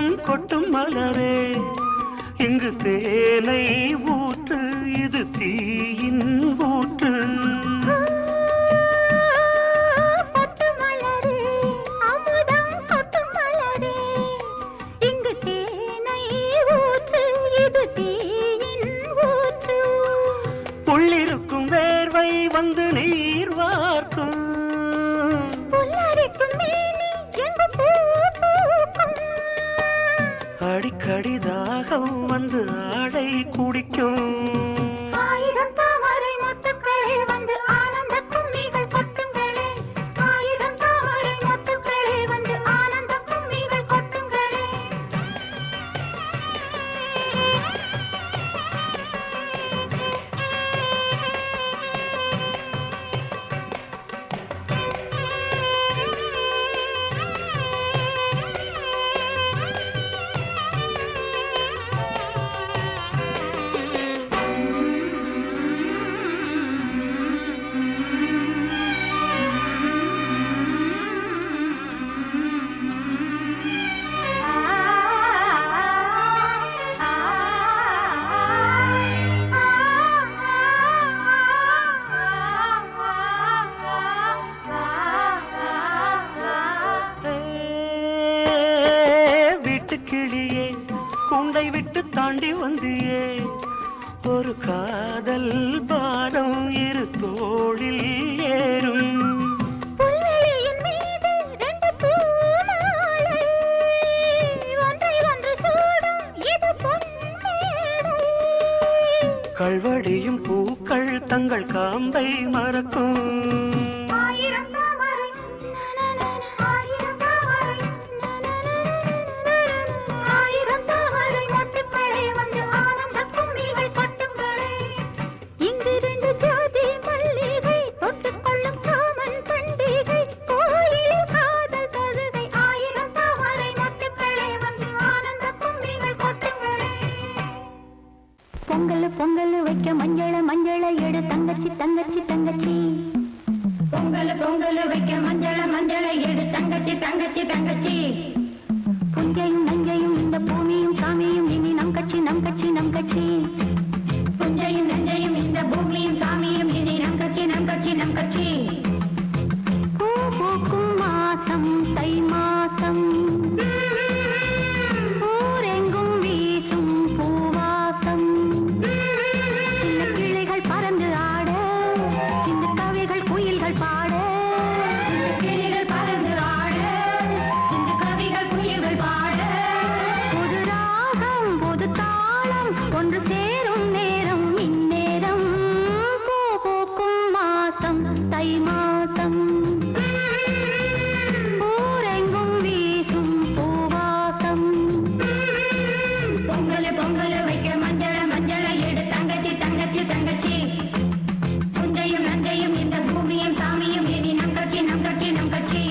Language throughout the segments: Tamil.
அமுதம் கொட்டும் மலரே இங்கு தேனை ஊற்று இது தீயின் ஊற்று உள்ளிருக்கும் வேர்வை வந்து நீர் வார்க்கும் அடிக்கடி தாகம் வந்து ஆடை குடிக்கும் ஆயிரம் தாமரை மொட்டுக்களே வந்து ஆனந்த கும்மிகள் கொட்டுங்களே ஆயிரம் தாமரை மொட்டுக்களே வந்து ஆனந்த கும்மிகள் கொட்டுங்களே கிளியே கூண்டை விட்டு தாண்டி வந்தியே ஒரு காதல் பாரம் இரு தோளில் ஏறும் புல்வெளியின் மீது ரெண்டு பூமாலை ஒன்றை ஒன்று சூடும் இது பொன்மேடை கல்வடியும் பூக்கள் தங்கள் காம்பை மறக்கும் ஆயிரம் தாமரை ஆயிரம் தாமரை ஆயிரம் தாமரை மொட்டுக்களே வந்து ஆனந்த கும்மிகள் கொட்டுங்களே இங்கு ரெண்டு ஜாதி மல்லிகை தொட்டுக்கொள்ளும் காமன் பண்டிகை கோயிலில் காதல் தொழுகை ஆயிரம் தாமரை மொட்டுக்களே வந்து ஆனந்த கும்மிகள் கொட்டுங்களே பொங்கல் பொங்கல் வைக்க மஞ்சள மஞ்சள எடு தங்கச்சி தங்கச்சி தங்கச்சி பொங்கல் பொங்கல் வைக்க மஞ்சள மஞ்சள எடு தங்கச்சி தங்கச்சி தங்கச்சி புஞ்சையும் நஞ்சையும் இந்த பூமியும் சாமியும் இனி நம் கட்சி நம் கட்சி நம் கட்சி புஞ்சையும் நஞ்சையும் இந்த பூமியும் சாமியும் இனி நம் கட்சி நம் கட்சி நம் கட்சி பூ பூக்கும் மாசம் தை மாசம் ஊரெங்கும் வீசும் பூவாசம் சின்ன கிளிகள் பறந்து ஆட சின்ன கவிகள் குயில்கள் பாட கிளிகள் பறந்து ஆட இந்த கவிகள் குயில்கள் பாட புது ராகம் புது தாளம் ஒன்று சேரும் நேரம் இந்நேரம் பூ பூக்கும் மாசம் தை மாசம் ஊரெங்கும் வீசும் பூவாசம் பொங்கல் பொங்கல் வைக்க மஞ்சள மஞ்சள எடு தங்கச்சி தங்கச்சி தங்கச்சி புஞ்சையும் நஞ்சையும் இந்த பூமியும் சாமியும் இனி நம் கட்சி நம் கட்சி நம் கட்சி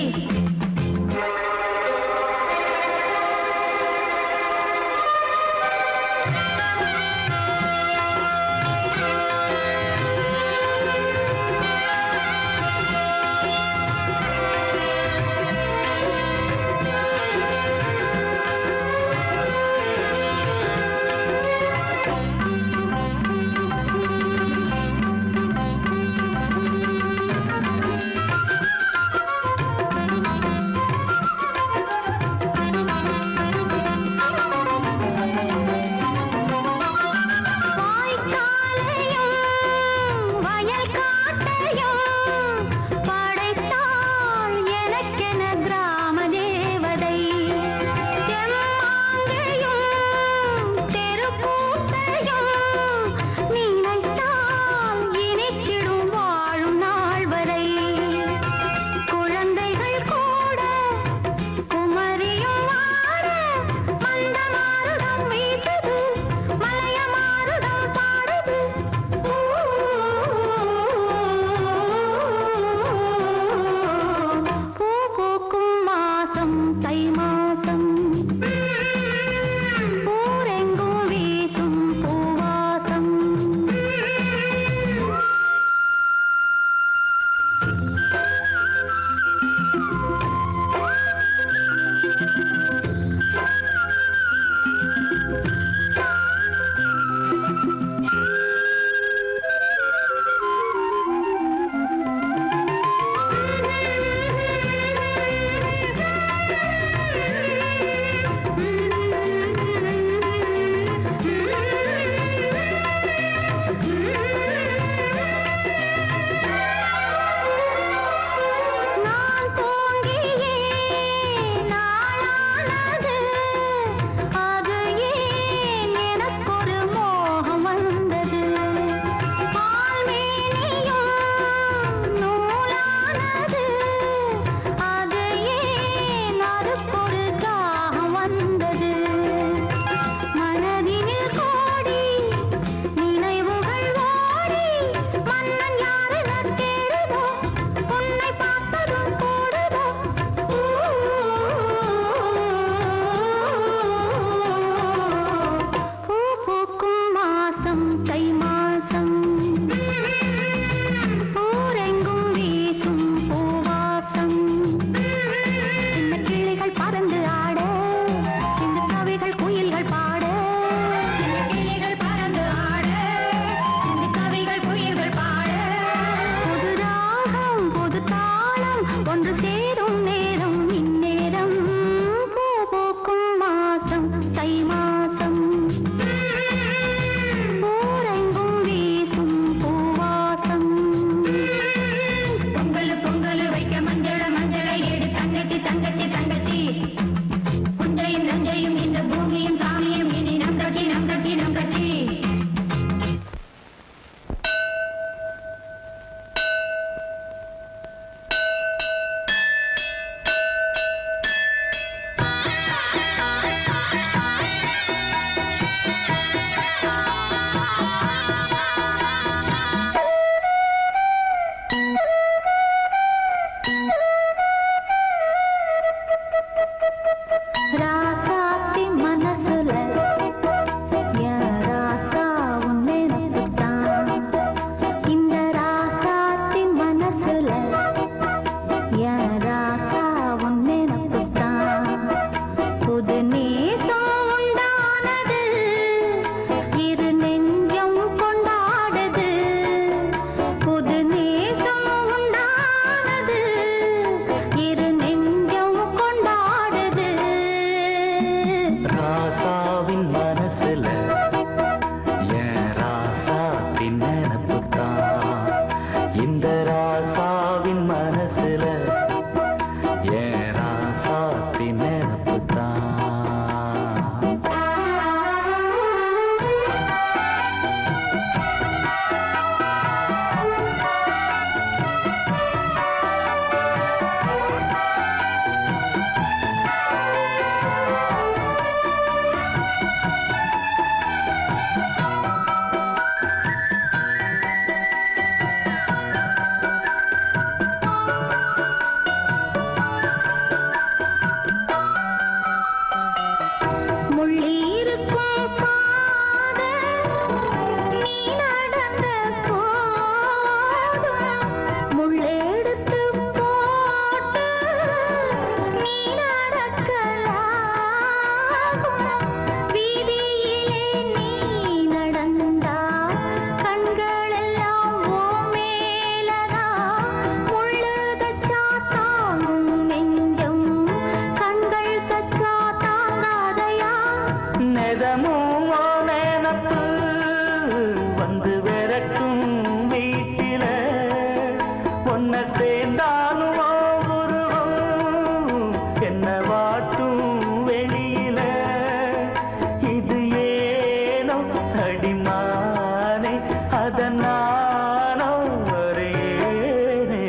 அடிமானே அதனானோ வரேனே.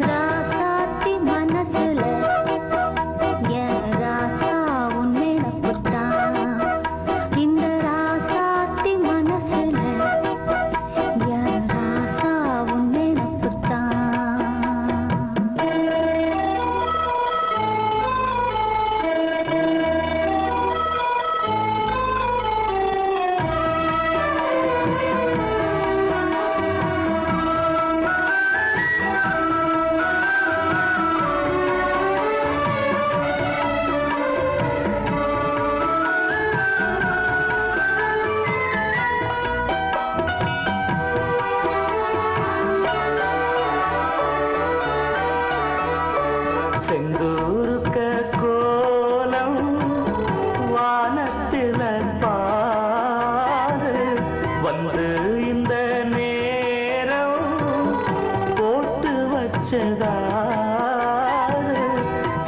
ராசாத்தி மனசுல என் ராசா உன் நினப்புத்தான். இந்த ராசாத்தி மனசுல என் ராசா உன் நினப்புத்தான். செந்தூருக்க கோலம் வானத்தில பாரு வந்து இந்த நேரம் போட்டு வச்சதாரு.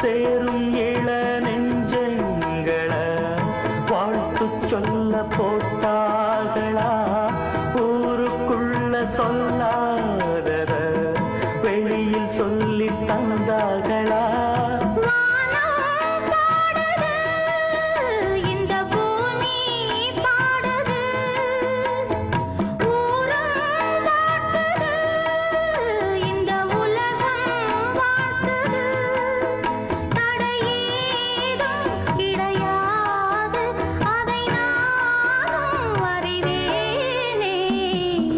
சேரும் இள நெஞ்சங்களை வாழ்த்து சொல்ல போட்டார்களா? ஊருக்குள்ள சொல்லாதத வெளியில் சொல்லி தந்தார்களா? வானம் பாடுது, இந்த பூமி பாடுது, ஊரும் வாழ்த்துது, இந்த உலகம் வாழ்த்துது. தடையேதும் கிடையாது, அதை நானும் அறிவேனே.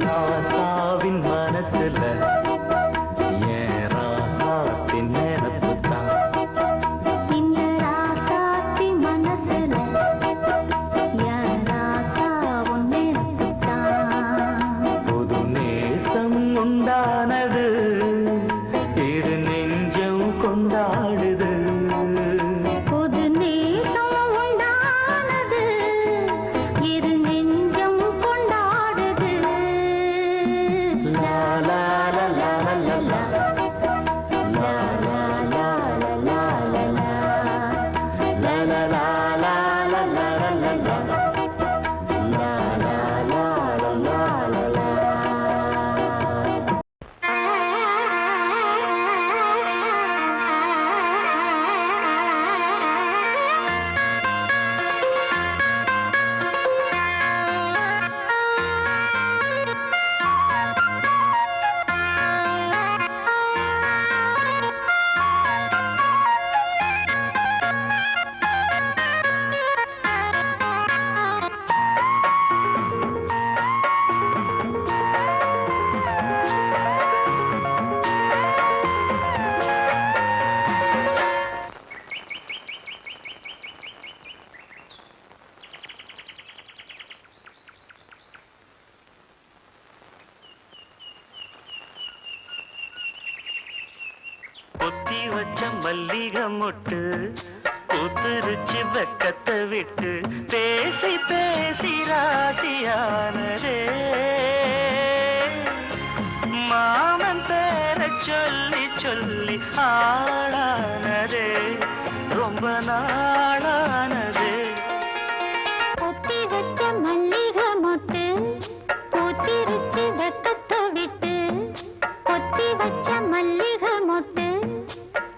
ராசாவின் மனசுல என் ராசாத்தின் நினப்புத்தான். இந்த ராசாத்தி மனசுல என் ராசா உன் நினப்புத்தான். புது நேசம் உண்டானது, இரு நெஞ்சம் கொண்டாடுது. புது நேசம் உண்டானது, இரு நெஞ்சம் கொண்டாடுது. லா லா லா லா லா லா. லா லா லா லா லா லா. லா லா லா லா லா லா லா லா. லா லா லா லா லா லா. பொத்தி வச்ச மல்லிகை மொட்டு பூத்துருச்சு வெக்கத்தை விட்டு பேசி பேசி ராசியானதே. மாமன் பேர சொல்லி சொல்லி ஆளானதே, ரொம்ப நாளானதே. பொத்தி வச்ச மல்லிகை மொட்டு பூத்திருச்சு வெக்கத்தை விட்டு. பொத்தி வச்ச மல்லிகை மொட்டு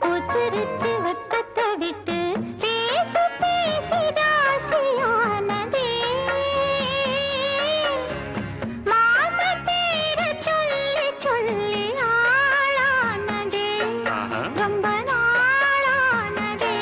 பூத்திருச்சு வெக்கத்தை விட்டு பேசி பேசி ராசியானதே. மாம பேர சொல்லி சொல்லி ஆளானதே, ஆஹா. ரொம்ப நாளானதே.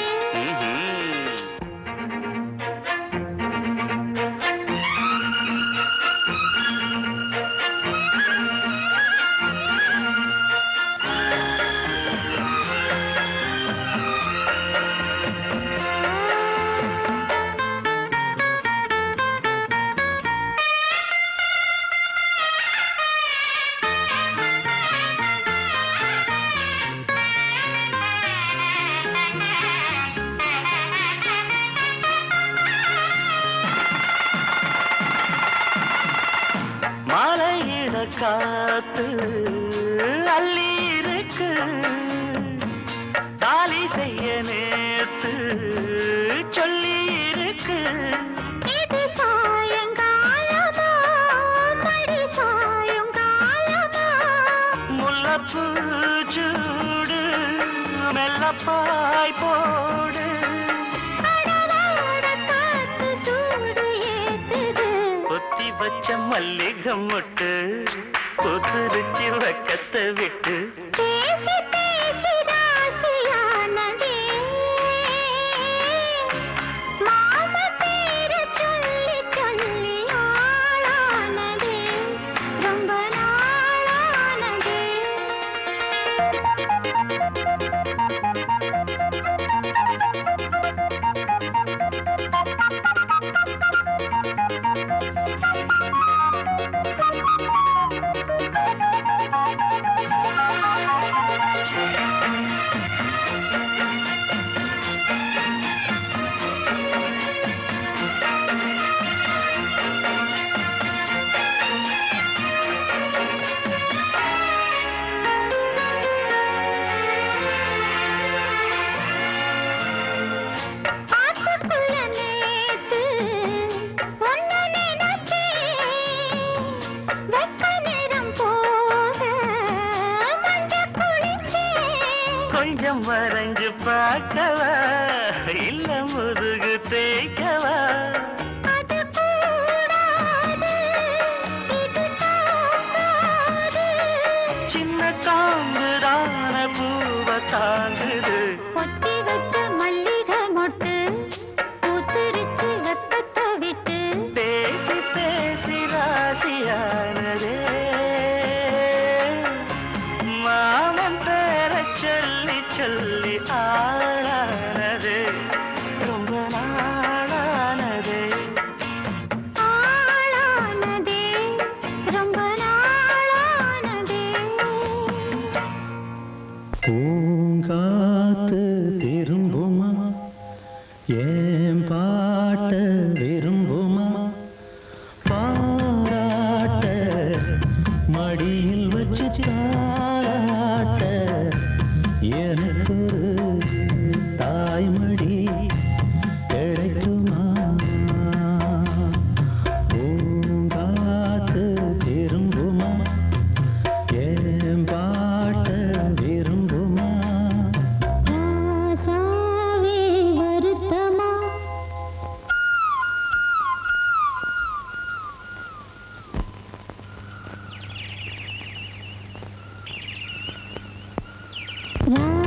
மாலையிட காத்து அள்ளி இருக்கு, தாலி செய்ய நேத்து சொல்லி இருக்கு. இது சாயங்காலம் சூடு மெல்லப்பாய் போடு காத்து சூடு ஏத்துது கொத்தி வச்ச மல்லிகம் மொட்டு கொத்துருச்சி வக்கத்தை விட்டு பேசி பேசி ராசியானதே மாம பேரு சொல்லி சொல்லி ஆளானதே ரொம்ப நாளானதே கொஞ்சம் வரைஞ்சு பார்க்கவா இல்ல முதுகு தேய்க்கவா சின்ன தாங்குதான பூவ தாங்குது கொத்தி வச்ச மல்லிகை மொட்டு பூத்திருச்சு வெப்பத்தை விட்டு பேசி பேசி ராசியானதே மாமன் பேர சொல்லி சொல்லி ஆளானதே ரொம்ப நாளானதே ஆளானதே ரொம்ப நாளானதே பூங்காத்து திரும்புமா ஏன் பாட்ட விரும்புமா பாராட்ட மடியில் வச்சு தாராட்ட எனக்கு தாய்மடி கிடைக்குமா பூங்காத்து திரும்புமா ஏன் பாட்ட விரும்புமா ராசாவே வருத்தமா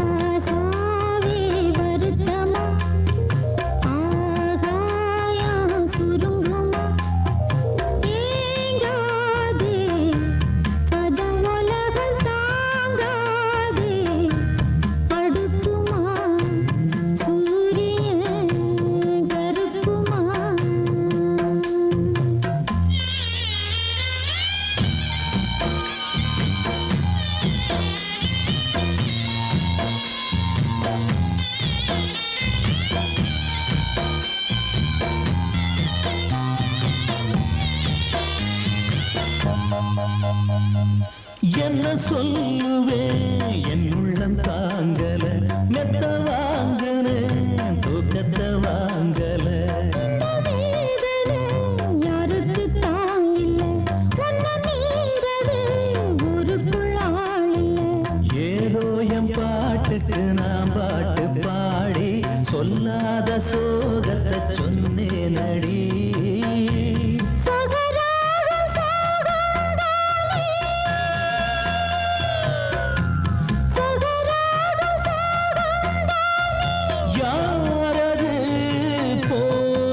ராசாவே வருத்தமா ஆகாயம் சுருங்குமா ஏங்காதே பதவுலகம் தாங்காதே அடுக்குமா சூரியன் கருக்குமா என்ன சொல்லுவேன் என் உள்ளம் தாங்கல மெத்த வாங்குனேன் தூக்கத்தை வாங்கல வேதனை யாருக்கு தான் இல்லை உன்னை மீறவே ஊருக்குள் ஆள் இல்லை ஏதோ என் பாட்டுக்கு நான் பாட்டு பாடி சொல்லாத சோகத்தை சொன்னேன் அடி சகராகம் சாகந்தானே சகராகம் சாகந்தானே யாரது போல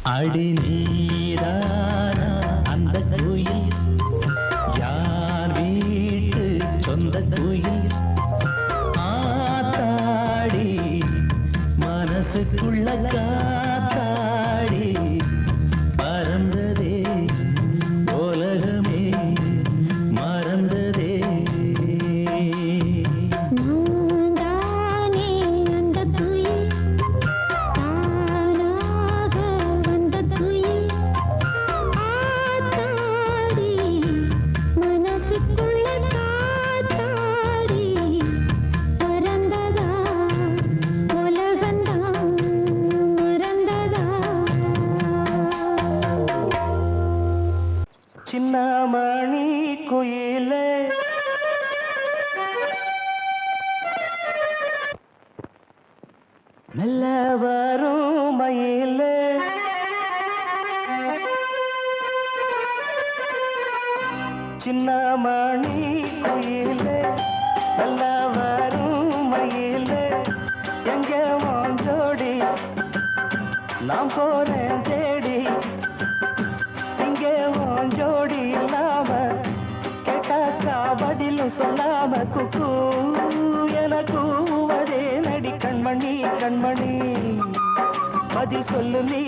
அடி நீரானா அந்த கோயில் யார் வீட்டு சொந்த கோயில் ஆத்தாடி மனசுக்குள்ள காத்தாடி பறந்ததே உலகமே மறந்ததே சின்னமணி குயிலே மெல்ல வரும் மயிலே சின்னமணி குயிலே மெல்ல வரும் மயிலே எங்க வாஞ்சோடி நாம் போறேன் தேடி இங்கே வாஞ்சோடி இல்லாம கேட்டாக்கா பதிலும் சொல்லாம குக்கு எனக்கு அதே நடி கண்மணி கண்மணி பதில் சொல்லு நீ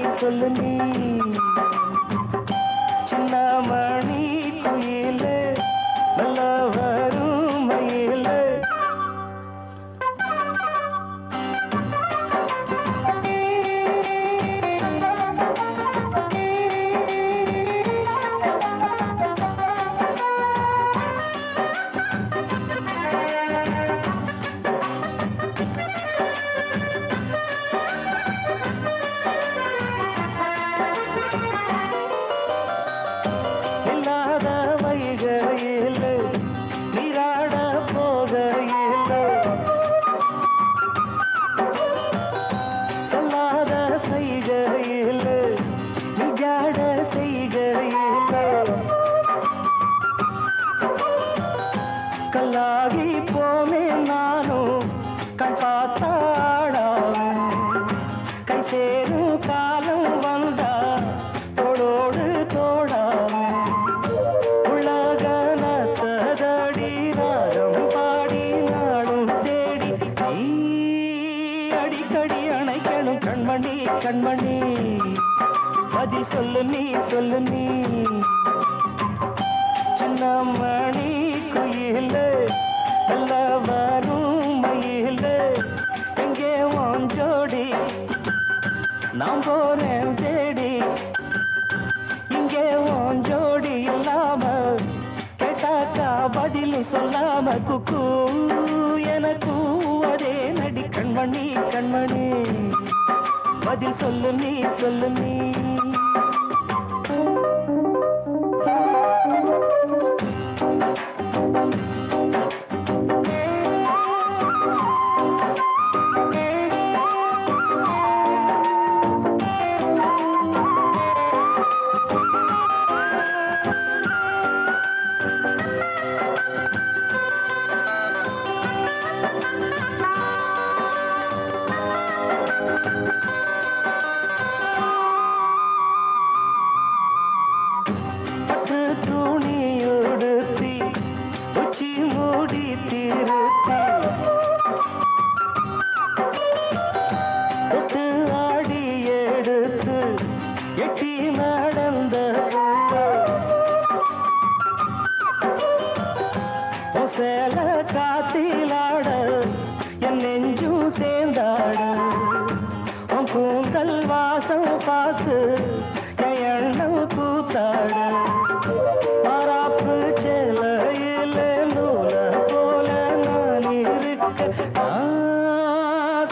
சின்னமணி குயிலே நல்ல வரும் மயிலே கல்லாகி போனே நானும் கண் பார்த்தாடாவே கை சேரும் காலம் வந்தா தோடோடு தோடாவே உலகனத்ததடி ராகம் பாடி நாடும் தேடி நீ அடிக்கடி அணைக்கணும் கண்மணி கண்மணி பதில் சொல்லு நீ சின்னமணி குயிலே நல்ல வரும் மயிலே எங்கே வாஞ்சோடி நாம் போறேன் தேடி இங்கே வாஞ்சோடி இல்லாம கேட்டாக்கா பதிலும் சொல்லாம குக்கு எனக்கு அதே நடி கண்மணி கண்மணி பதில் சொல்லு நீ பட்டு துணியுடுத்தி உச்சி மூடி திருத்தி தொட்டு ஆடி எடுத்து எட்டி நடந்த சேல காத்திலாட என் நெஞ்சும் சேர்ந்தாட உன் கூந்தல் வாசம் பார்த்து எண்ணம் கூத்தாட மாறாப்பு செல்லையில் நூல போல நான் இருக்க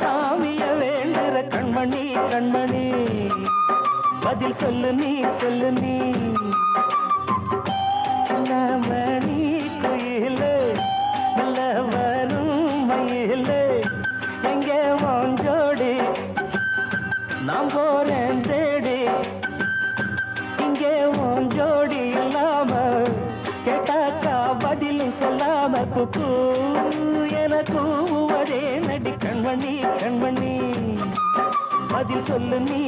சாமிய வேண்டுற கண்மணி கண்மணி பதில் சொல்லு நீ சின்னமணி குயிலே நல்ல வரும் மயிலே எங்கே வாஞ்சோடி நாம் போறேன் தேடி இங்கே வாஞ்சோடி இல்லாம கேட்டாக்கா பதிலும் சொல்லாம குக்கு எனக்கு அதே நடி கண்மணி கண்மணி பதில் சொல்லு நீ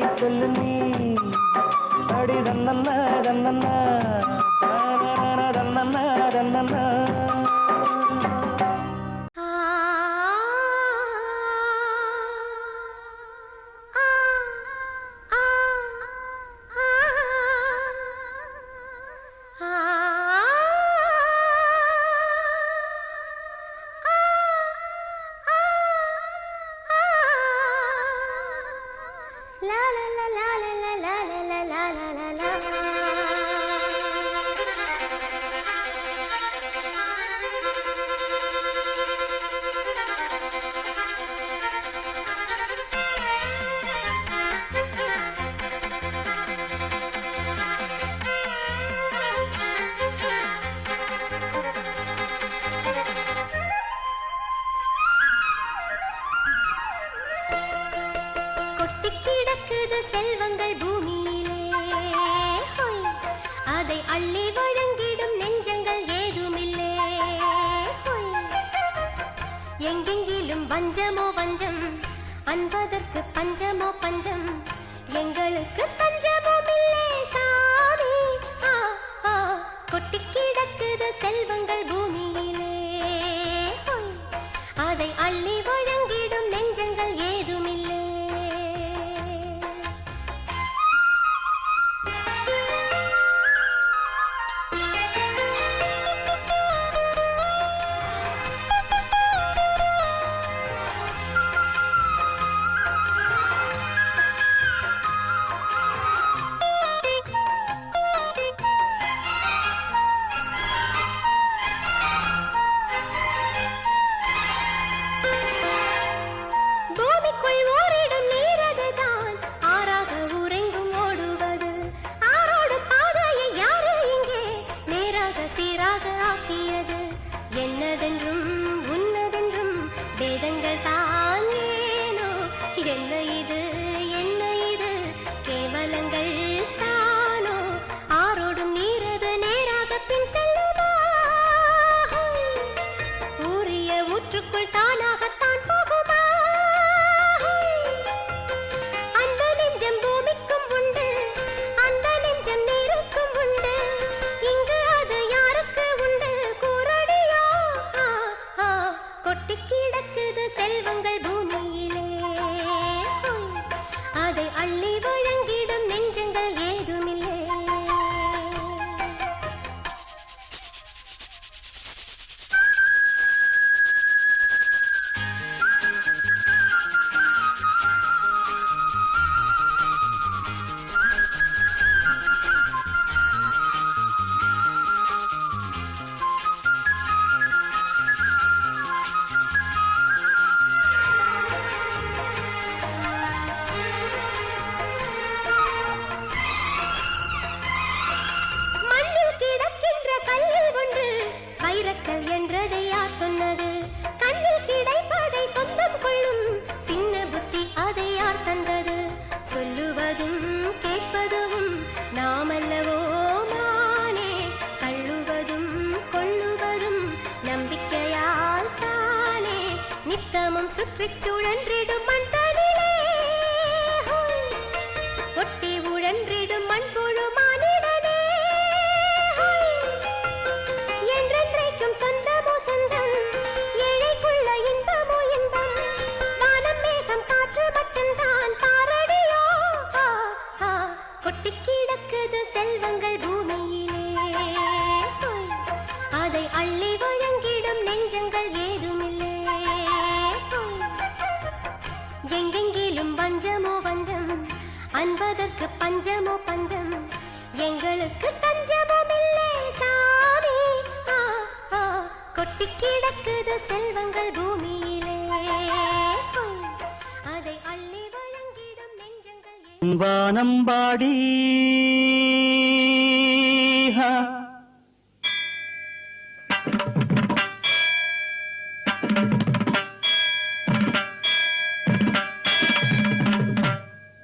அடி தன்னன்னா தன்னன்னா தன்னன்னா தன்னன்னா எங்கெங்கிலும் வஞ்சமோ வஞ்சம் அன்பதற்கு பஞ்சமோ பஞ்சம் எங்களுக்கு தஞ்சமோ இல்லே சாமி கொட்டி கிடக்குது செல்வங்கள் பூமியிலே அதை அள்ளி வழங்கிடும் நெஞ்சங்கள் ஏதுமில்லை சுழன்றிடும் மண் தனிலே ஒட்டி உழன்றிடும் மண் புழு மானிடனே என்றென்றைக்கும் சொந்தமோ சொந்தம் ஏழைக்குள்ள இன்பமோ இன்பம் வானம் மேகம் காற்று மட்டும்தான் பாரடியோ கொட்டி கிடக்குது செல்வங்கள் பூமியிலே அதை அள்ளி வழங்கிடும் நெஞ்சங்கள் ஏதுமில்லை எங்கெங்கிலும் வஞ்சமோ வஞ்சம் அன்பதற்கு பஞ்சமோ பஞ்சம் எங்களுக்கு தஞ்சமோ இல்லே சாமி கொட்டி கிடக்குது செல்வங்கள் பூமியிலே அதை அள்ளி வழங்கிடும் நெஞ்சங்கள் வானம்பாடி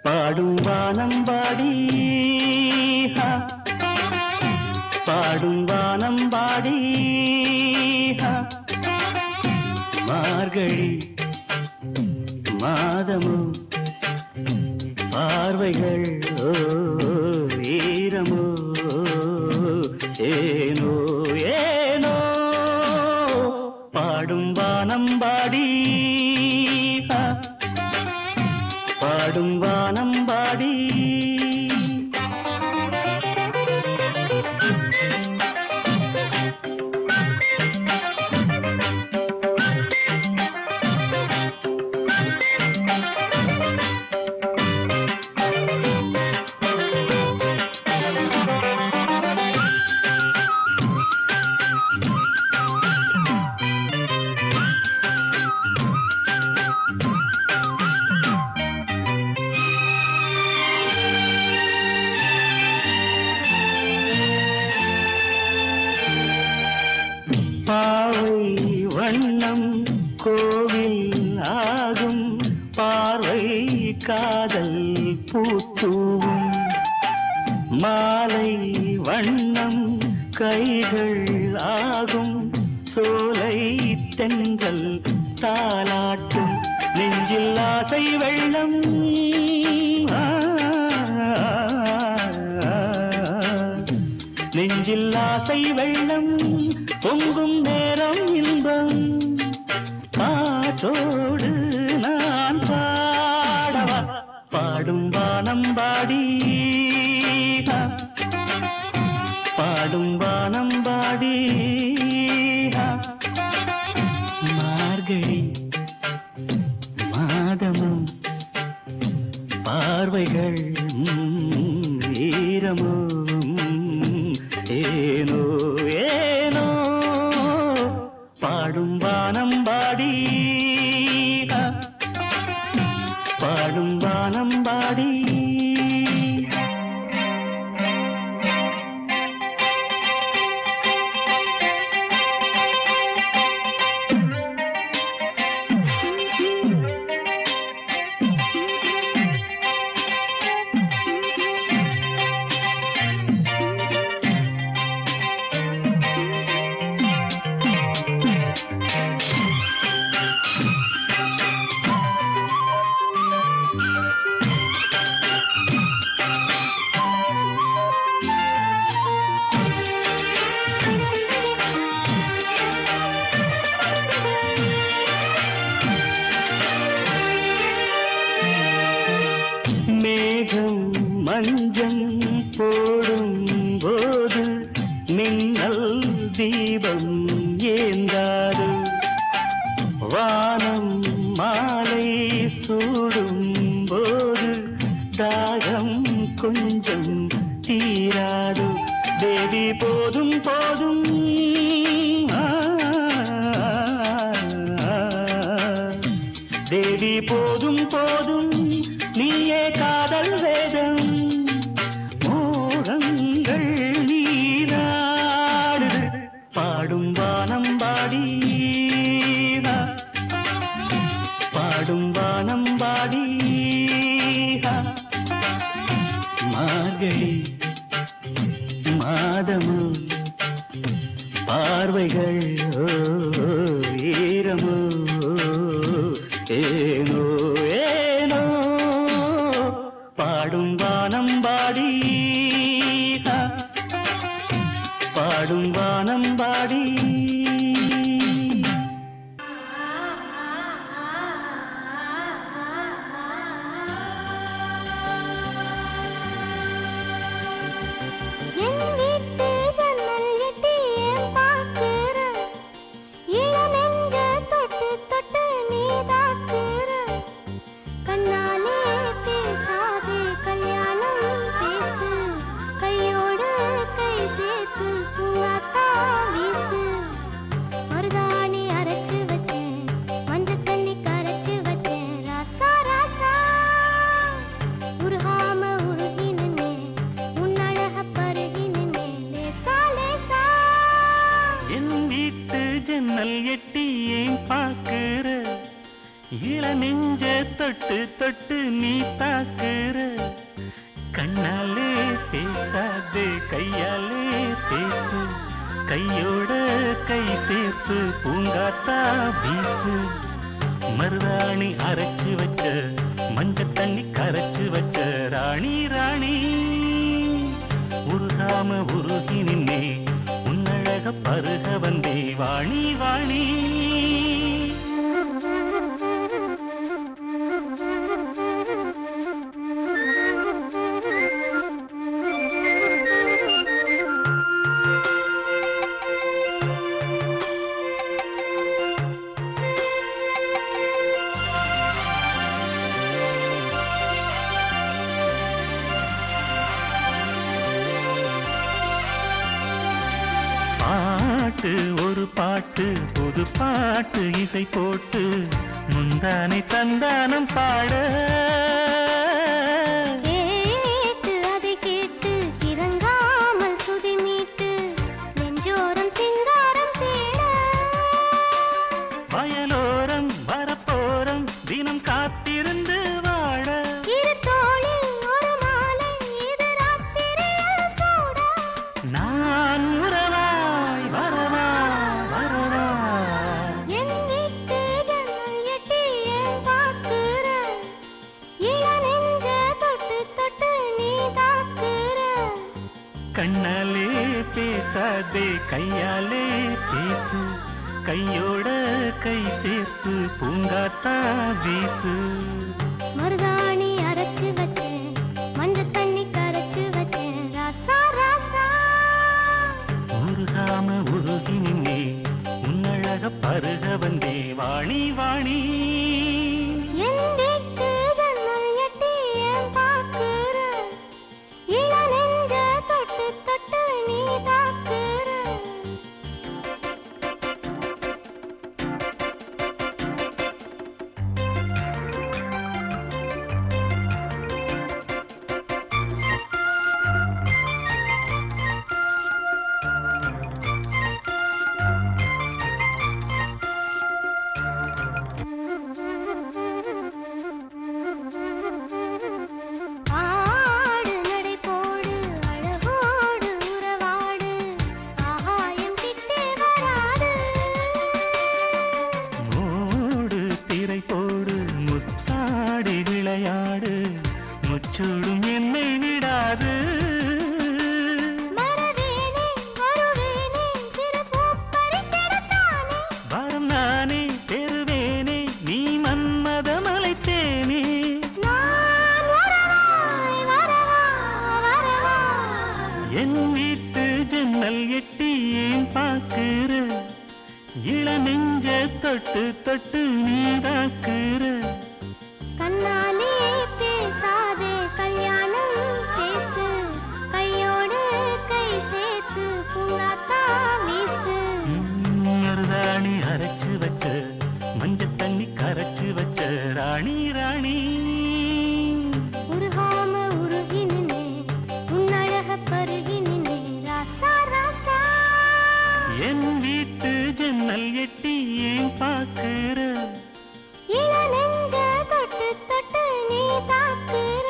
பாடும் வானம்பாடி பாடும் வானம்பாடி மார்கழி மாதமோ பார்வைகள் வானம்பாடி பாடும் வானம்பாடி பாவை வண்ணம் கோவில் ஆகும் பார்வை காதல் பூத்தூவும் மாலை வண்ணம் கைகள் ஆகும் சோலை தென்றல் தாலாட்டும் நெஞ்சில் ஆசை வெள்ளம் நெஞ்சில் ஆசை வெள்ளம் பொங்கும் நேரம் இன்பம் காற்றோடு நான் பாடவா பாடும் வானம்பாடி பாடும் வானம்பாடி மார்கழி மாதமும் பார்வைகள் ஈரமும் ஏனோ ஏனோ பாடும் வானம்பாடி பாடும் வானம்பாடி மேகம் மஞ்சம் போடும் போது மின்னல் தீபம் ஏந்தாது வானம் மாலை சூடும் போது தாகம் கொஞ்சம் தீராது தேவி போதும் போதும் தேவி போதும் போதும் நீயே காதல் வேதம் மோகங்கள் நீராடு பாடும் வானம்பாடி பாடும் வானம்பாடி மார்கழி மாதமோ பார்வைகள் ஈரமோ ஏனோ ஏனோ பாடும் வானம்பாடி பாடும் வானம்பாடி தொட்டு தொட்டு நீ தாக்குற கண்ணாலே பேசாதே கையாலே பேசு கையோட கை சேர்த்து பூங்காத்தா வீசு மருதாணி அரைச்சு வச்ச மஞ்ச தண்ணி கரைச்சு வச்ச ராணி ராணி உருகாம உருகி நின்னே உன்னழக பருக வந்தே வாணி வாணி போட்டு புது பாட்டு இசை போட்டு முந்தானை தந்தானம் பாட கேட்டு அதை கேட்டு கிறங்காமல் சுதி மீட்டு நெஞ்சோரம் சிங்காரம் தேட வயலோரம் வரப்போரம் தினம் காத்திருந்து வாழ இரு தோளில் ஒரு மாலை இது ராத்திரியில் சூட நான் உறவாய் வரவா வரவா என் வீட்டு ஜன்னல் எட்டி ஏன் பார்க்கிற இள நெஞ்ச தொட்டு தொட்டு நீ தாக்குற கண்ணாலே பேசாதே கையாலே பேசு கையோட கை சேர்த்து பூங்காத்தா வீசு மருதாணி அரைச்சு வச்சேன் மஞ்சள் தண்ணி கரைச்சு வச்சேன் ராசா ராசா உருகாம உருகி நின்னே உன்னழக பருக வந்தே வாணி வாணி என் வீட்டு ஜன்னல் எட்டி ஏன் பார்க்கிற இள நெஞ்ச தொட்டு தொட்டு நீ தாக்குற ஆடு நடை போடு அழகோடு உறவாடு ஆகாயம் கிட்டே வராது மூடு திரை போடு முத்தாடி விளையாடு முச்சூடும் என்னை விடாது மறவேனே வருவேனே சிறு பூ பறித்திடத்தானே வரம் நானே பெறுவேனே நீ மன்மதமலை தேனே நான் வரவாய் வரவா வரவா என் வீட்டு ஜன்னல் எட்டி ஏன் பார்க்கிற இள நெஞ்ச தொட்டு தொட்டு நீராக்குற கண்ணாலே பேசாதே கல்யாணம் பேசு கையோடு கை சேர்த்து பூங்காத்தா வீசு மருதாணி அரைச்சு வச்ச மஞ்சள் தண்ணி கரைச்சு வச்ச ராணி ராணி உருகாம உருகி நின்னே உன்னழக பருகி நின்னே ராசா ராசா என் வீட்டு ஜன்னல் எட்டி ஏன் பார்க்கிற இள நெஞ்ச தொட்டு தொட்டு நீ தாக்குற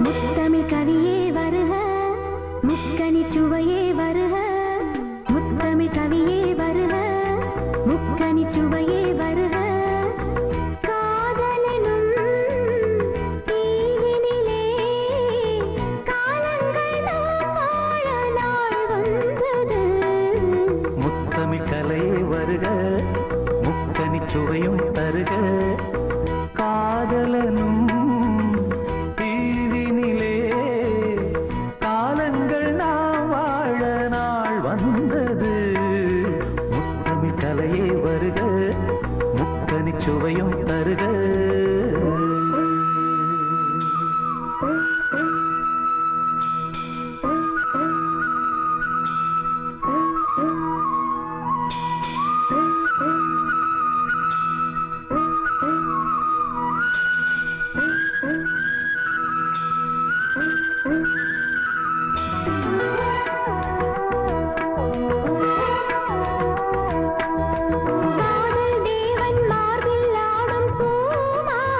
முத்தமிழ் கவியே வருக முக்கனி சுவையே வருக முத்தமிழ் கவியே வருக முக்கனி சுவையே வருக காதலனும் தீவினிலே காலங்கள் நாம் வாழ நாள் வந்தது முத்தமிழ் கலையே வருக முக்கனி சுவையும் தருக காதலனும் தீவினிலே காலங்கள் நாம் வாழ நாள் வந்தது முத்தமிழ் கலையே வருக முக்கனி சுவையும் தருக காதல் தேவன் மார்பில் ஆடும் பூமாலை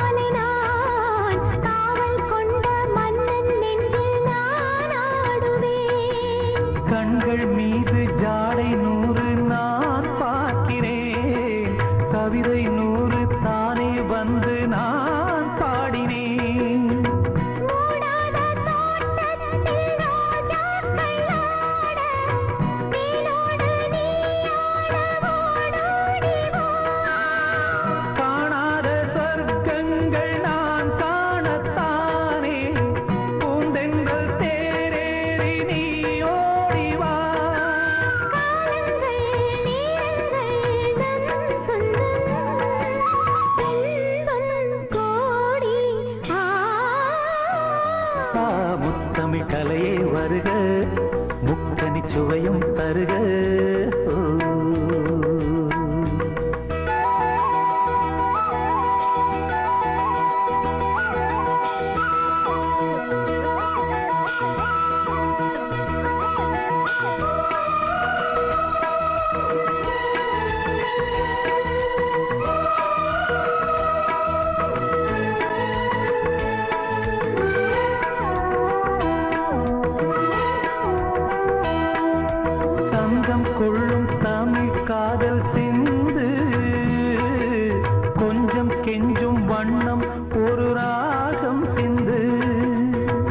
கெஞ்சும் வண்ணம் ஒரு ராகம் சிந்து.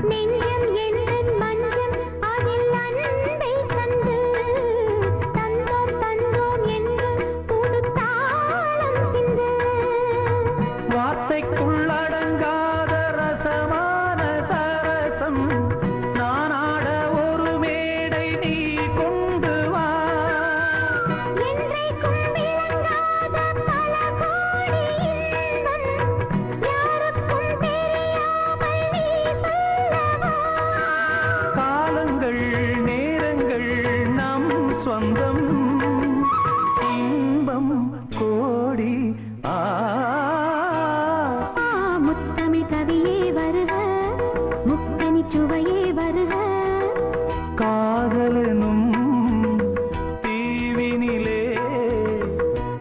நெஞ்சம் என் மஞ்சம் அதில் அன்பை கண்டு தந்தோம் தந்தோம் என்று புது தாளம் சிந்து. வார்த்தைக்குள்ளடங்காத ரசமான சரசம் நானாட ஒரு மேடை நீ கொண்டு வா. என்றைக்கும் விளங்காத பல கோடி இன்பம் யாருக்கும் தெரியாமல் நீ சொல்லவா. காலங்கள் நேரங்கள் நம் சொந்தம் இன்பம் கோடி. முத்தமிழ் கவியே வருக முக்கனி சுவையே வருக. காதலனும் தீவினிலே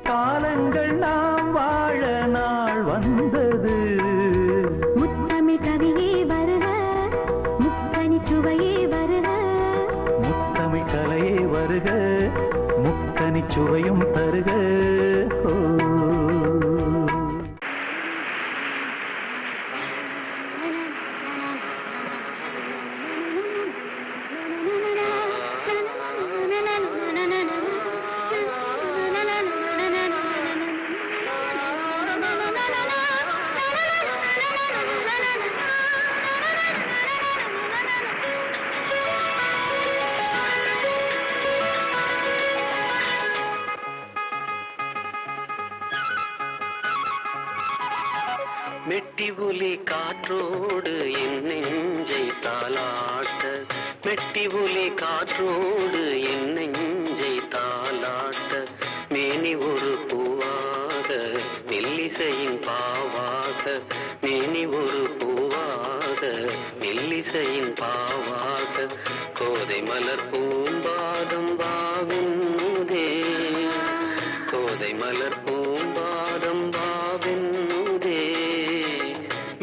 காலங்கள் நாம் வாழ நாள் வந்தது. முத்தமிழ் கவியே வருக முக்கனி சுவையே வருக. முத்தமிழ் கலையே வருக முக்கனி சுவையும் தருக. ஓ. மெட்டி புலி காற்றோடு என் நெஞ்சை தாலாட்ட, மெட்டி புலி காற்றோடு என் நெஞ்சை தாலாட்ட, மேனி ஒரு பூவாக மெல்லிசையின் பாவாக, மேனி ஒரு பூவாக மெல்லிசையின் பாவாக, கோதை மலர் பூம்பாதம் வாகுன்னதே, கோதை மலர் பூம்பாதம் வாகுன்னதே,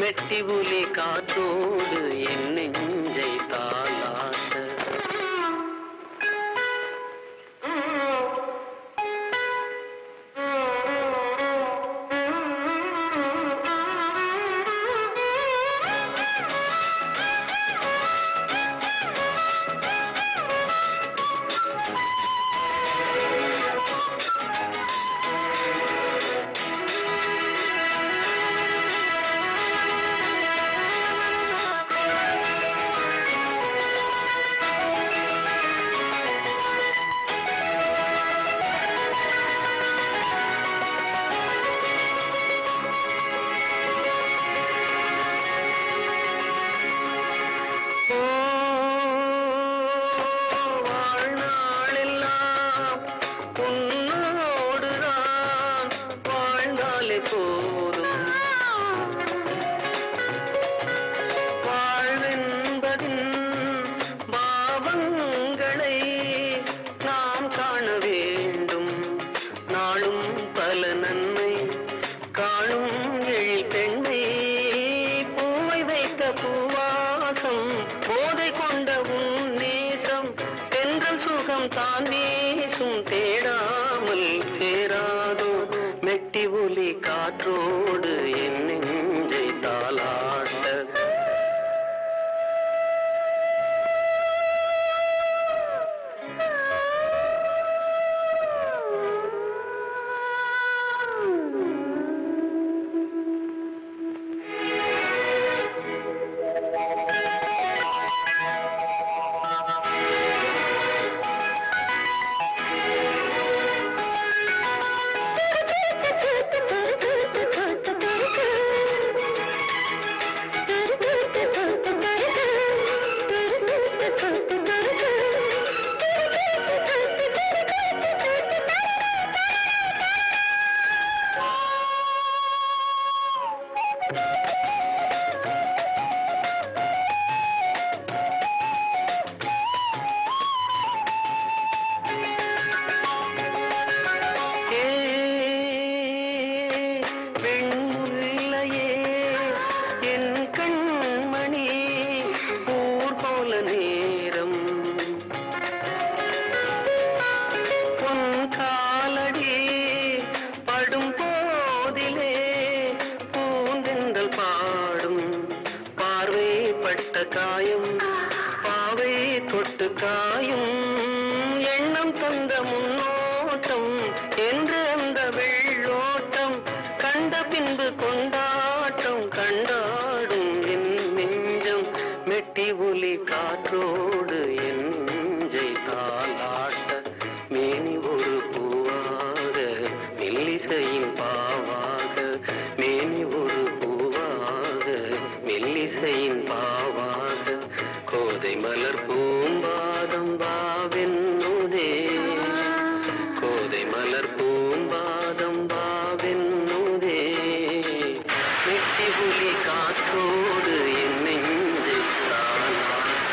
மெட்டி புலி காற்றோடு என் நெஞ்சை தாலாட்ட. தான் வீசும் தேடாமல் சேராதோ, மெட்டி ஒலி காற்றோடு என் நெஞ்சை தாலாட்ட. காற்றோடு என் நெஞ்சை தாலாட்ட மேனி ஒரு பூவாக மெல்லிசையின் பாவாக மேனி ஒரு பூவாக மெல்லிசையின் பாவாக கோதை மலர் பூம்பாதம் பாவென்னுதே கோதை மலர் பூம்பாதம் பாவென்னுதே மெட்டி புலி காற்றோடு என் நெஞ்சை தாலாட்ட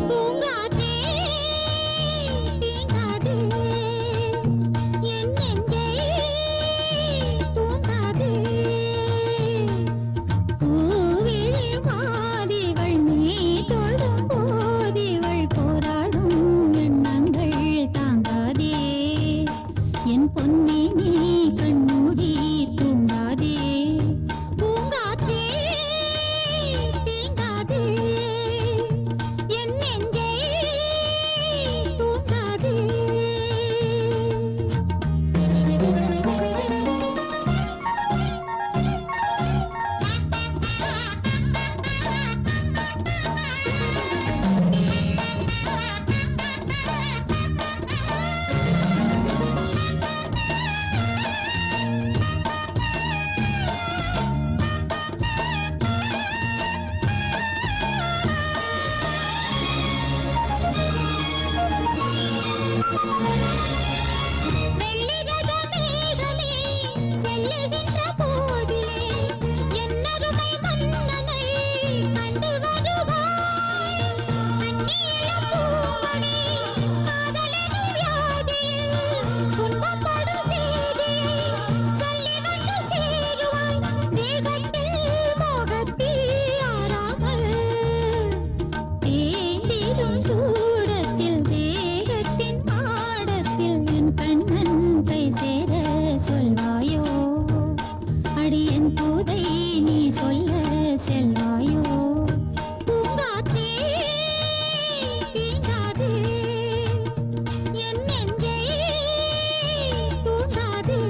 பூங்காற்றே தீங்காதே என் நெஞ்சை தூங்காதே பூவிழி மாதிகள் நீ தொடும் போதிவள் போராடும் எண்ணங்கள் தாங்காதே என் பொன்னே நீ கண்மூடி தூங்காதே பூங்காற்றே தீங்காதே என் நெஞ்சை தூங்காதே வெள்ளிரத மேகமே செல்லுகின்ற போதிலே என்னருமை மன்னனை கண்டு வருவாய் கண்ணியிளம் பூமணி காதலெனும் வியாதியில் துன்பப்படும் செய்தியை சொல்லி வந்து சேருவாய் தேகத்தில் மோகத்தீ ஆறாமல் தேந்திடும் சூடத்தில் தேகத்தின் மாடத்தில் என் கண்ணன் கை சேர சொல்வாயோ அடியன் பூதை நீ சொல்ல செல்வாயோ பூங்காற்றே தீங்காதே என் நெஞ்சை தூங்காதே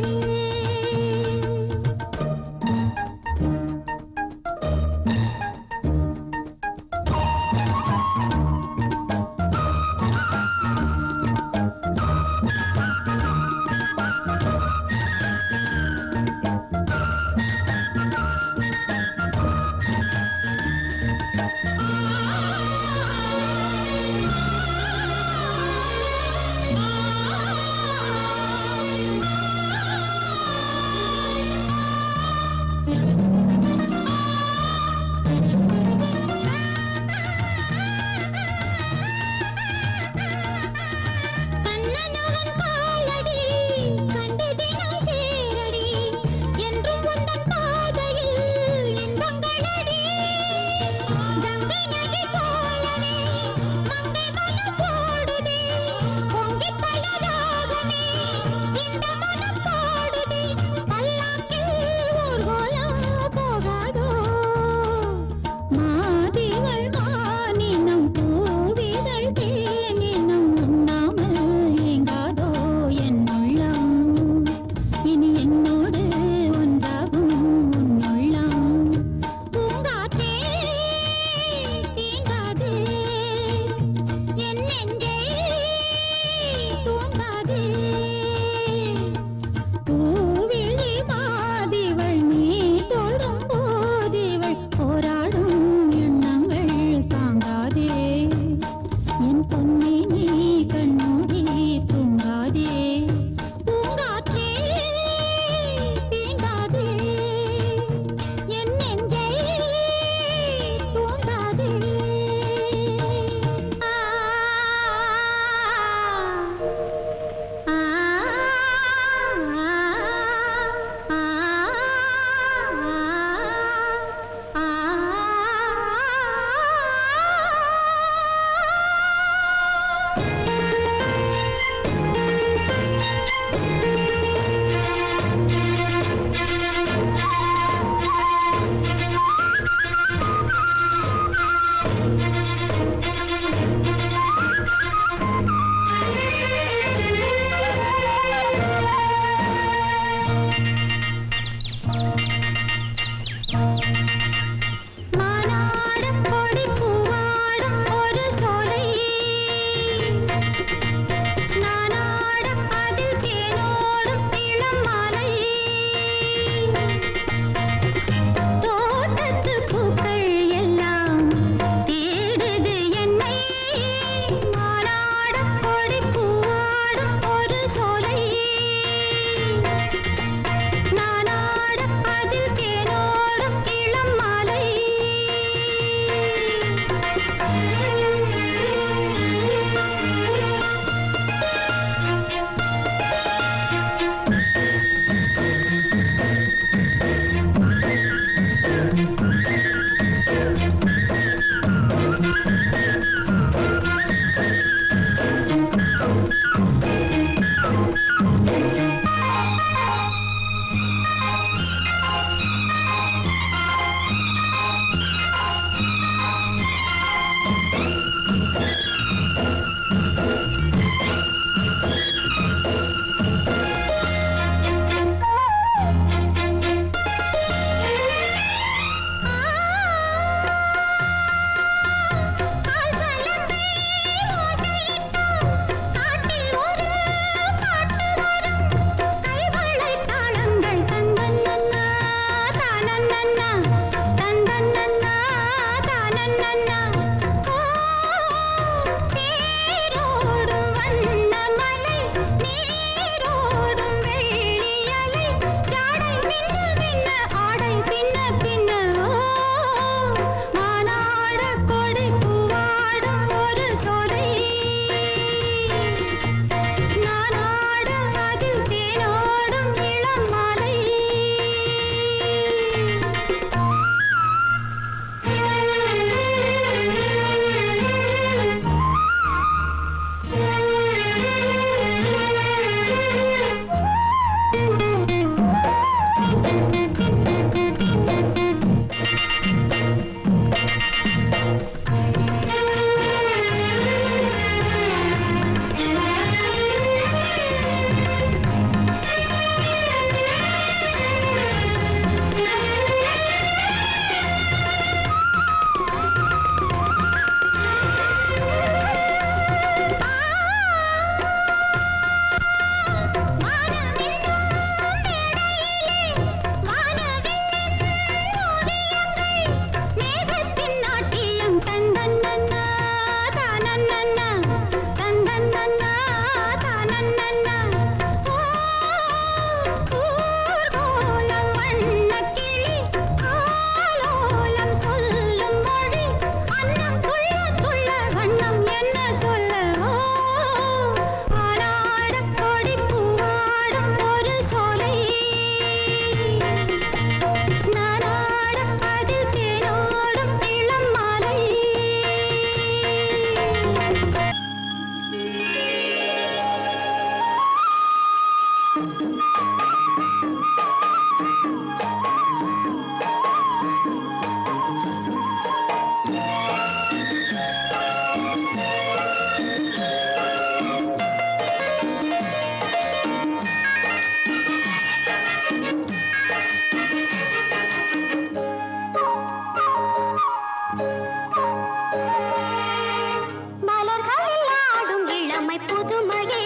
மலர்களில் ஆடும் இளமை புதுமையே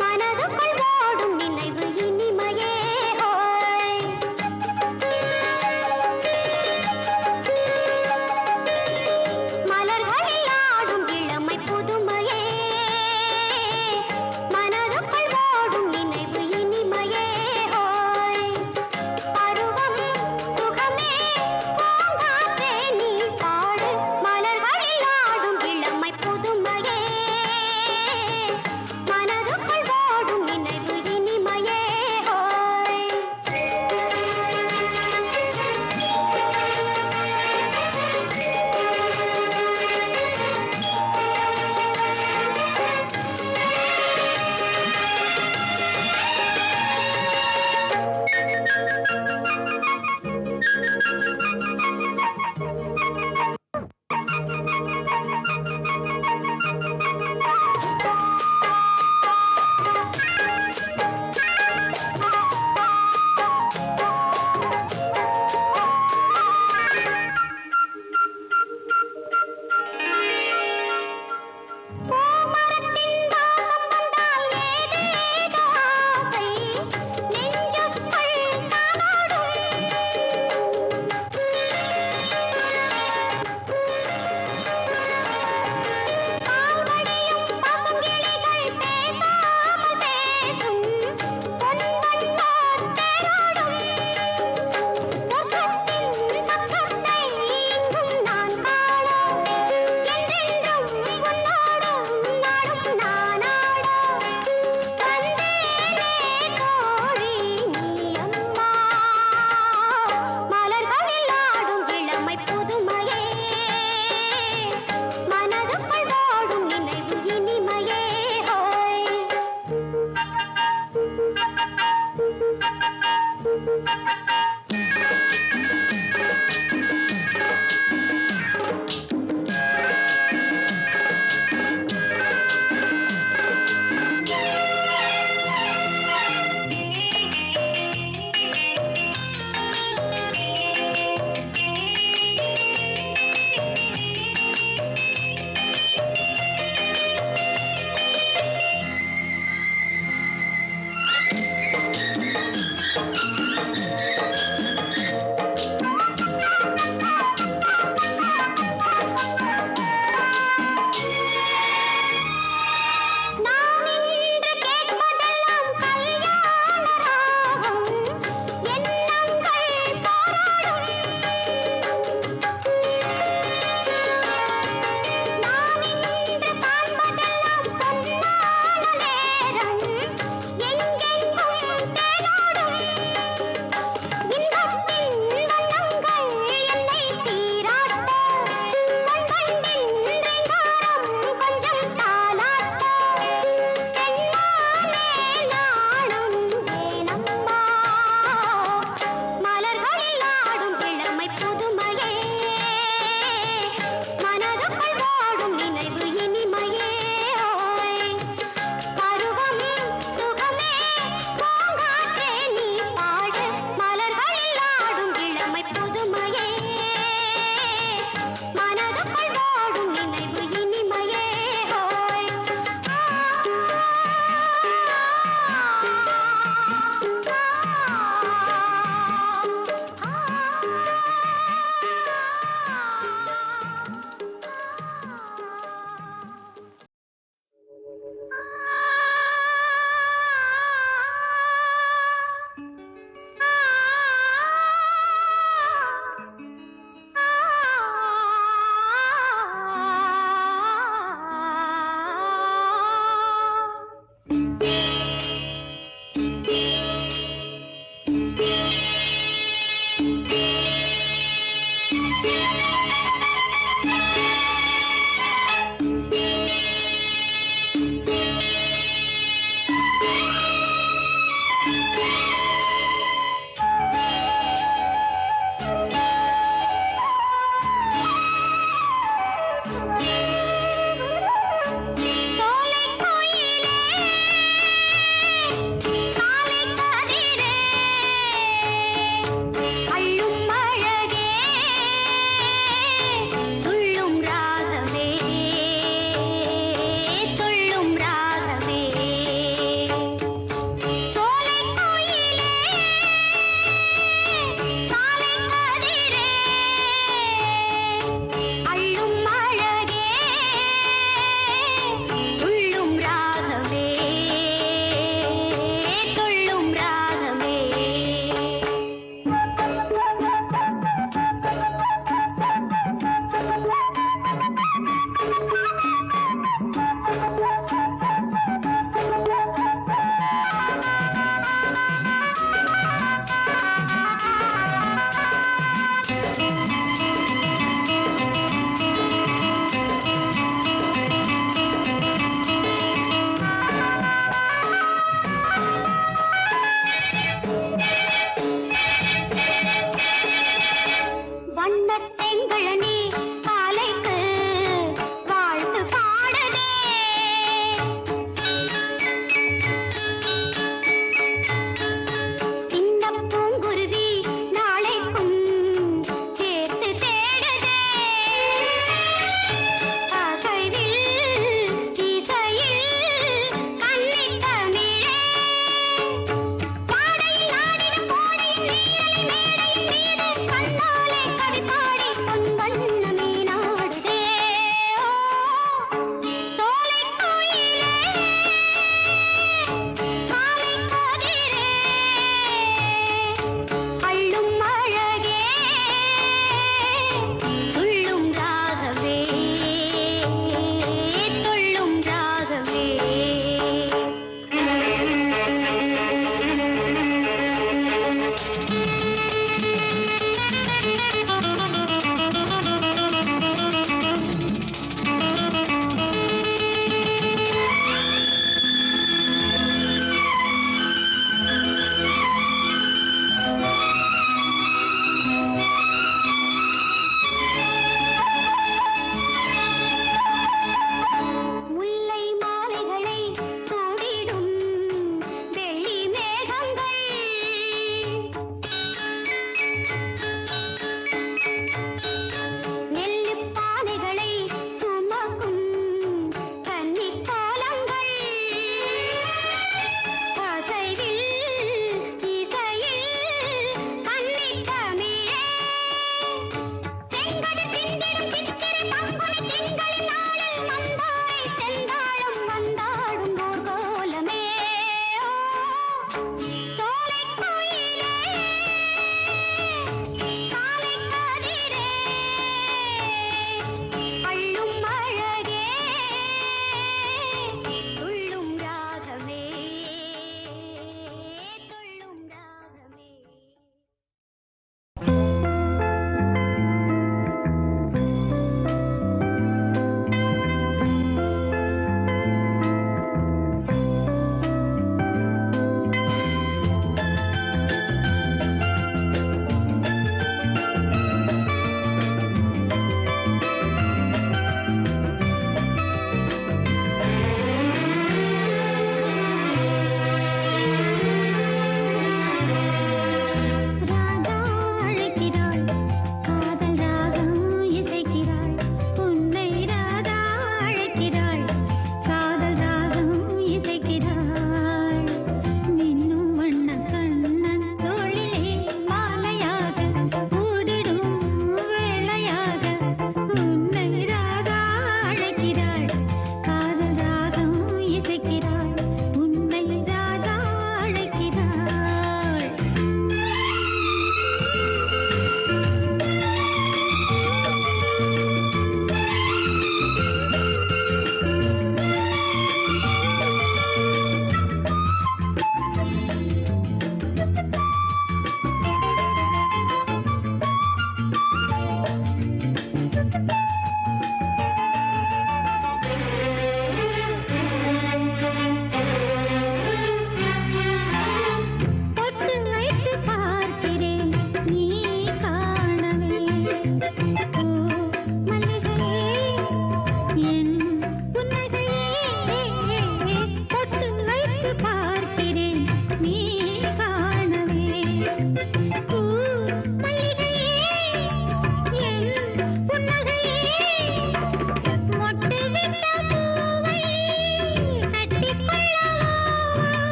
மனதுக்குள் ஓடும் நினைவு இனிமையே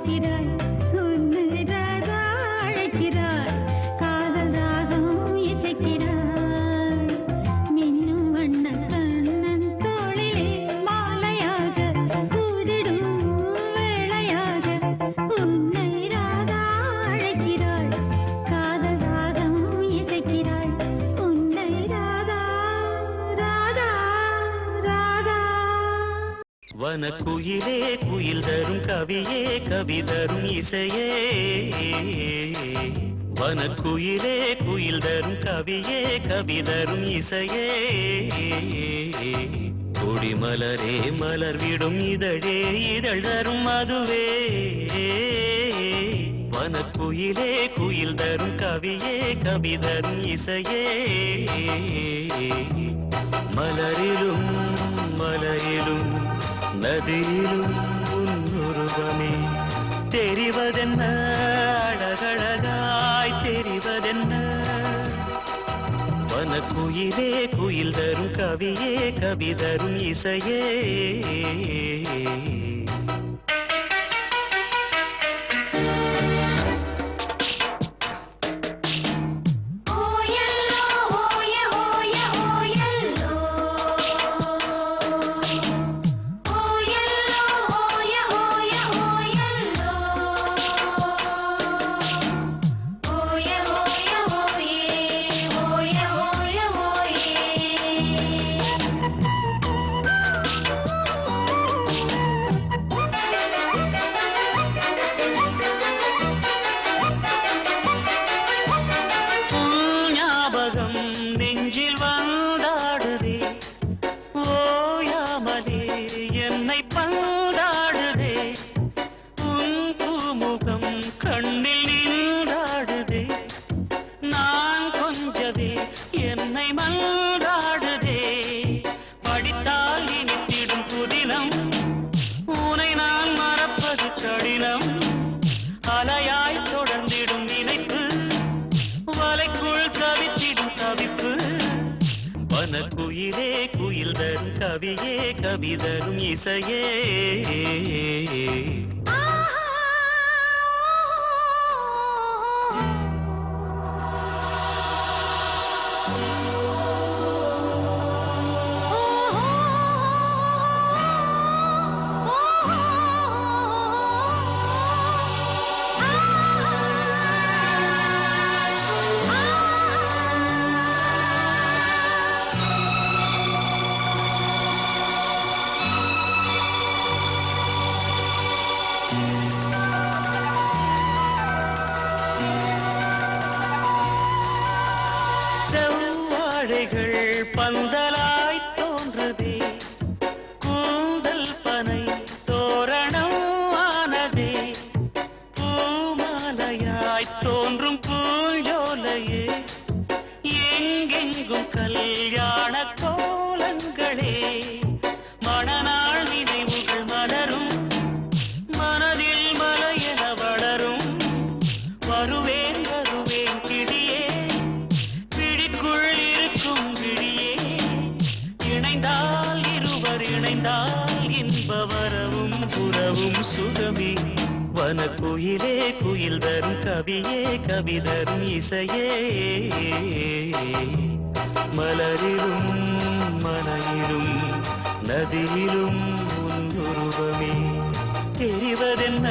அழைக்கிறாள் உன்னை ராதா அழைக்கிறாள் காதல் ராகம் இசைக்கிறாள் மின்னும் வண்ண கண்ணன் தோளிலே மாலையாக ஊதிடும் வேளையாக உன்னை ராதா அழைக்கிறாள் காதல் ராகம் இசைக்கிறாள் உன்னை ராதா ராதா ராதா வனக்குயிலே குயில் தரும் கவியே கவி தரும் இசையே வனக்குயிலே குயில் தரும் கவியே கவி தரும் இசையே கொடிமலரே மலர் விடும் இதழே இதழ் தரும் அதுவே வனக்குயிலே குயில் தரும் கவியே கவி தரும் இசையே மலரிலும் மலையிலும் நதியிலும் உன்னுருவமே தெரிவதென்ன அழகழகாய் தெரிவதென்ன வனக்குயிலே குயில் தரும் கவியே கவி தரும் இசையே வனக்குயிலே குயில் தரும் கவியே கவி தரும் இசையே பந்தலாய் தோன்றுதே கூந்தல் பனை தோரணம் ஆனதே பூமாலையாய் தோன்றும் பூஞ்சோலையே எங்கெங்கும் கல்யாண கோலங்களே மணநாள் நினைவுகள் மலரும் மனதில் மலையென வளரும் வருவேன் வருவேன் கிடியே பிடிக்குள் இருக்கும் கிடியே இணைந்தால் இருவர் இணைந்தால் இன்ப வரவும் புறவும் சுகமே வனக்குயிலே குயில் தரும் கவியே கவி தரும் இசையே மலரிலும் மலையிலும் நதியிலும் உன்னுருவமே தெரிவதென்ன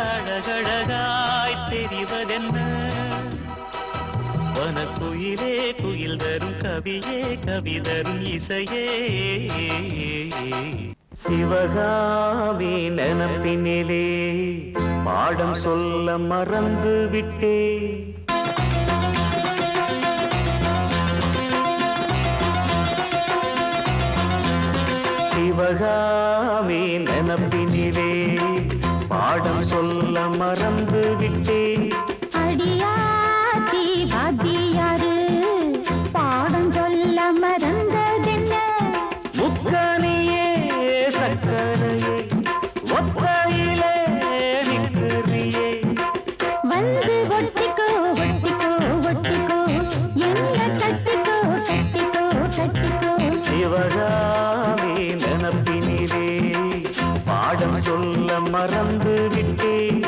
அழகழகாய் தெரிவதென்ன வனக்குயிலே குயில் தரும் கவியே கவி தரும் இசையே சிவகாமி நினப்பினிலே பாடம் சொல்ல மறந்து விட்டே சிவகாமி நினப்பினிலே பாடம் சொல்ல மறந்து விட்டே அடியாத்தி வாத்தியாரு பாடம் சொல்ல மறந்ததென்ன முக்கனியே சக்கரையே ஒத்தையிலே நிற்கிறியே வந்து ஒட்டிக்கோ ஒட்டிக்கோ ஒட்டிக்கோ என்ன கட்டிக்கோ கட்டிக்கோ கட்டிக்கோ சிவகாமி நினப்பினிலே பாடம் சொல்ல மறந்து விட்டேன்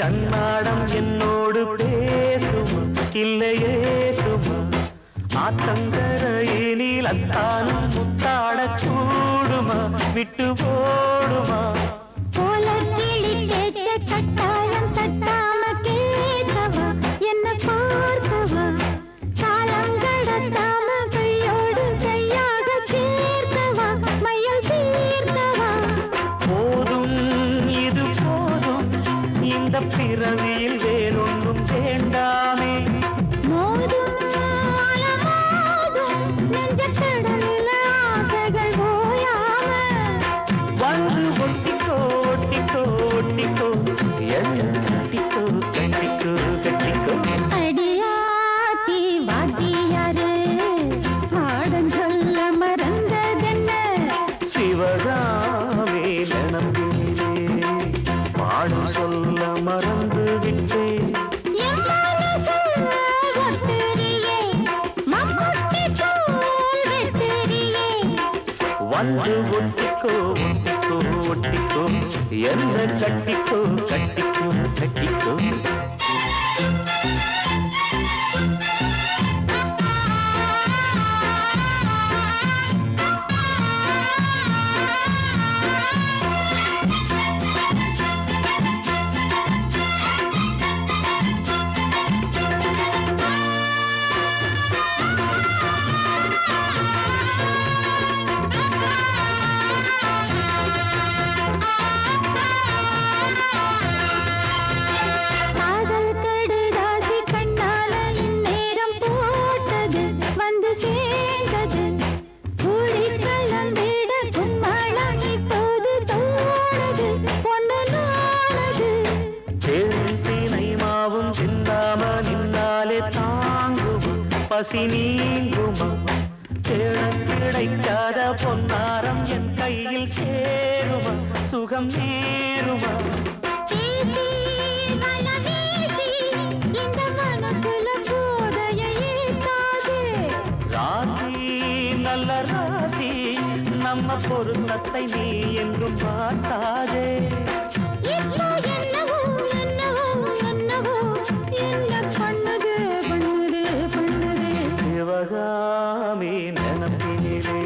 அன்னாடம் என்னோடு பேசுமா இல்லையே சுமா ஆத்தங்கரையினில் அத்தானும் முத்தாடக் கூடுமா விட்டு ஓடுமா போல கிளி கேட்ட கட்டாயம் தட்டாம கேட்கவா என்ன பார்க்கவா காலம் கடத்தாம கையோடு கையாக சேர்க்கவா மையம் தீர்க்கவா போதும் இது போதும் இந்த பிறவியில் வேறொன்றும் வேண்டாமே மோதும் அலமோதும் நெஞ்ச கடலில் ஆசைகள் ஓயாம வந்து ஒட்டிக்கோ ஒட்டிக்கோ ஒட்டிக்கோ என்ன கட்டிக்கோ கட்டிக்கோ கட்டிக்கோ அடியாத்தி வாத்தியாரு பாடம் சொல்ல மறந்ததென்ன சிவகாமே நம்பினே பாடம் சொல்ல மறந்து விட்டேன் என் மனசு ஒட்டுறியே மம்முட்டி போல் வெட்டுறியே வந்து ஒட்டிக்கோ ஒட்டிக்கோ ஒட்டிக்கோ என்ன கட்டிக்கோ கட்டிக்கோ கட்டிக்கோ காதல் கடுதாசி கண்ணால இந்நேரம் போட்டது வந்து சேர்ந்தது கூடி கலந்திட கும்மாளம் இப்போது தோணுது பொண்ணு நானது தேனை மாவும் சிந்தாம நின்னாலே தாங்குமா பசி நீங்குமா தேடக் கிடைக்காத பொன்னாரம் என் கையில் சேருமா சுகம் நேருமா பேசி வல வீசி இந்த மனசுல போதையை ஏத்தாது ராசி நல்ல ராசி நம்ம பொருத்தத்தை நீ என்றும் பார்த்தாதே இப்போ என்னவோ என்னவோ என்னவோ என்ன பண்ணுது பண்ணுது பண்ணுது சிவகாமி நினப்பினிலே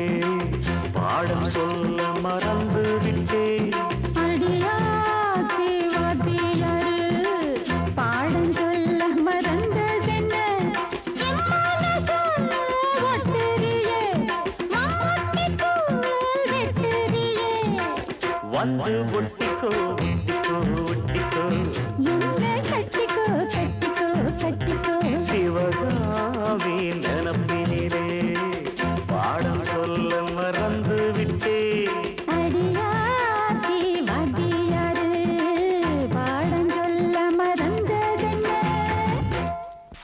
பாடம் சொல்ல மறந்து விட்டேன் அடியாத்தி வாத்தியாரு பாடம் சொல்ல மறந்ததென்ன என் மனசு ஒட்டுறியே மம்முட்டி போல் வெட்டுறியே வந்து ஒட்டிக்கோ ஒட்டிக்கோ ஒட்டிக்கோ என்ன கட்டிக்கோ கட்டிக்கோ கட்டிக்கோ சிவ